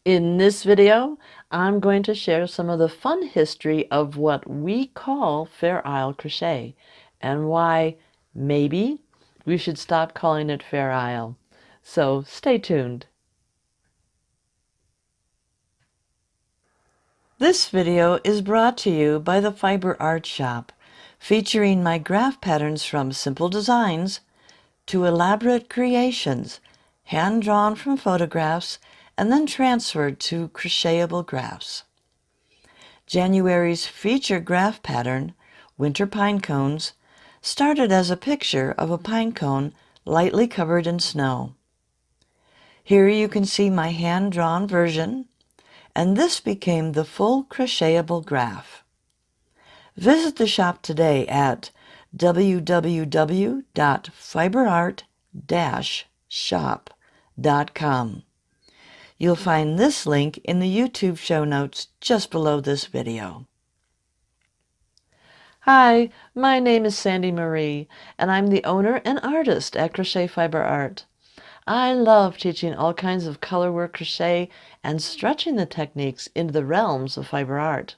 In this video, I'm going to share some of the fun history of what we call Fair Isle Crochet and why maybe we should stop calling it Fair Isle. So stay tuned. This video is brought to you by the Fiber Art Shop, featuring my graph patterns from simple designs to elaborate creations, hand-drawn from photographs and then transferred to crochetable graphs. January's featured graph pattern, Winter Pine Cones, started as a picture of a pine cone lightly covered in snow. Here you can see my hand-drawn version, and this became the full crochetable graph. Visit the shop today at www.fiberart-shop.com. You'll find this link in the YouTube show notes just below this video. Hi, my name is Sandy Marie, and I'm the owner and artist at Crochet Fiber Art. I love teaching all kinds of colorwork crochet and stretching the techniques into the realms of fiber art.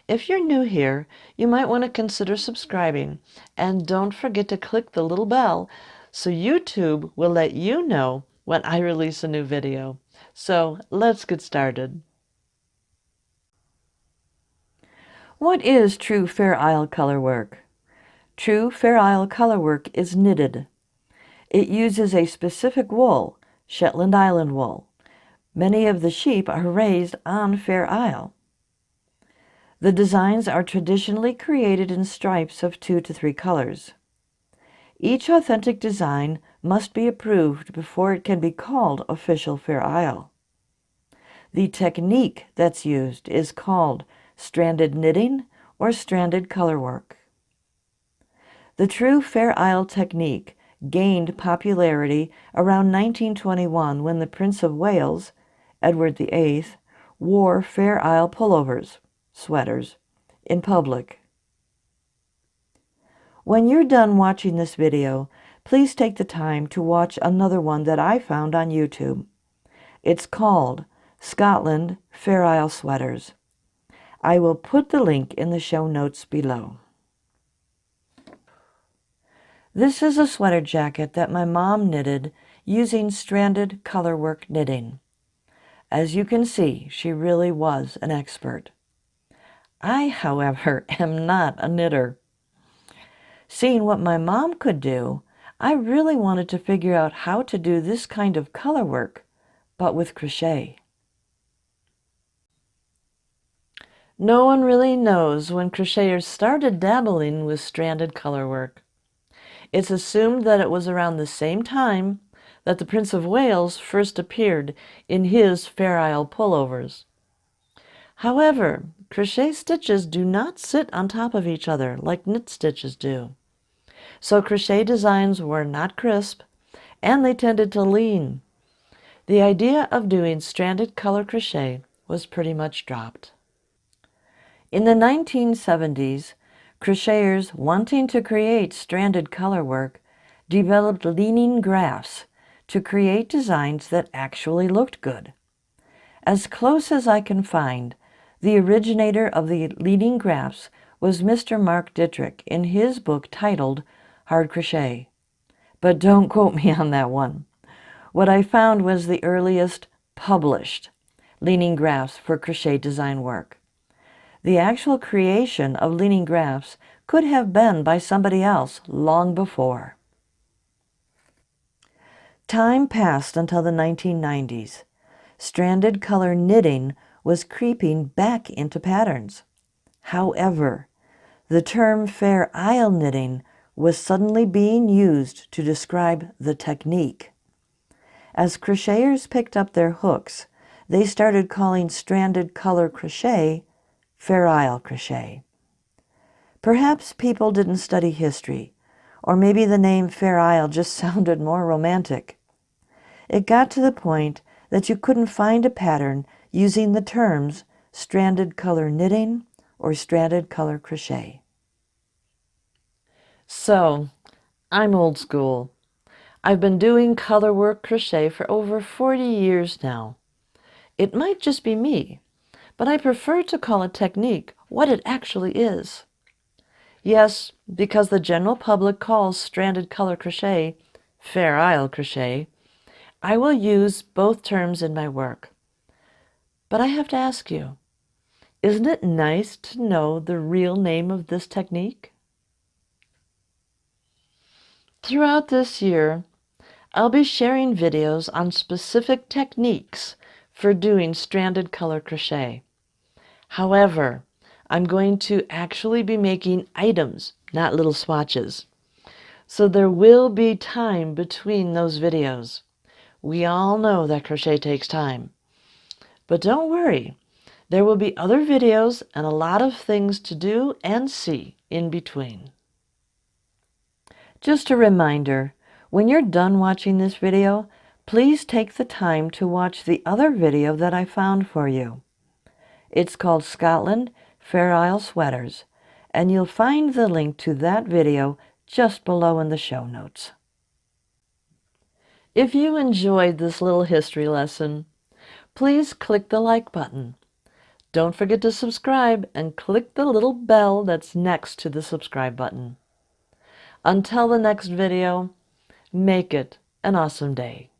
If you're new here, you might want to consider subscribing, and don't forget to click the little bell so YouTube will let you know when I release a new video. So let's get started. What is true Fair Isle colorwork? True Fair Isle colorwork is knitted. It uses a specific wool, Shetland Island wool. Many of the sheep are raised on Fair Isle. The designs are traditionally created in stripes of 2 to 3 colors. Each authentic design must be approved before it can be called official Fair Isle. The technique that's used is called stranded knitting or stranded colorwork. The true Fair Isle technique gained popularity around 1921 when the Prince of Wales, Edward VIII, wore Fair Isle pullovers, sweaters, in public. When you're done watching this video, please take the time to watch another one that I found on YouTube. It's called Scotland Fair Isle Sweaters. I will put the link in the show notes below. This is a sweater jacket that my mom knitted using stranded colorwork knitting. As you can see, she really was an expert. I, however, am not a knitter. Seeing what my mom could do, I really wanted to figure out how to do this kind of colorwork, but with crochet. No one really knows when crocheters started dabbling with stranded colorwork. It's assumed that it was around the same time that the Prince of Wales first appeared in his Fair Isle pullovers. However, crochet stitches do not sit on top of each other like knit stitches do. So crochet designs were not crisp, and they tended to lean. The idea of doing stranded color crochet was pretty much dropped. In the 1970s, crocheters wanting to create stranded colorwork developed leaning graphs to create designs that actually looked good. As close as I can find, the originator of the leaning graphs was Mr. Mark Dittrich in his book titled Hard Crochet. But don't quote me on that one. What I found was the earliest published leaning graphs for crochet design work. The actual creation of leaning graphs could have been by somebody else long before. Time passed until the 1990s. Stranded color knitting was creeping back into patterns. However, the term Fair Isle knitting was suddenly being used to describe the technique. As crocheters picked up their hooks, they started calling stranded color crochet Fair Isle Crochet. Perhaps people didn't study history, or maybe the name Fair Isle just sounded more romantic. It got to the point that you couldn't find a pattern using the terms stranded color knitting or stranded color crochet. So, I'm old school. I've been doing colorwork crochet for over 40 years now. It might just be me, but I prefer to call a technique what it actually is. Yes, because the general public calls stranded color crochet Fair Isle Crochet, I will use both terms in my work. But I have to ask you, isn't it nice to know the real name of this technique? Throughout this year, I'll be sharing videos on specific techniques for doing stranded color crochet. However, I'm going to actually be making items, not little swatches. So there will be time between those videos. We all know that crochet takes time. But don't worry, there will be other videos and a lot of things to do and see in between. Just a reminder, when you're done watching this video, please take the time to watch the other video that I found for you. It's called Scotland Fair Isle Sweaters, and you'll find the link to that video just below in the show notes. If you enjoyed this little history lesson, please click the like button. Don't forget to subscribe and click the little bell that's next to the subscribe button. Until the next video, make it an awesome day.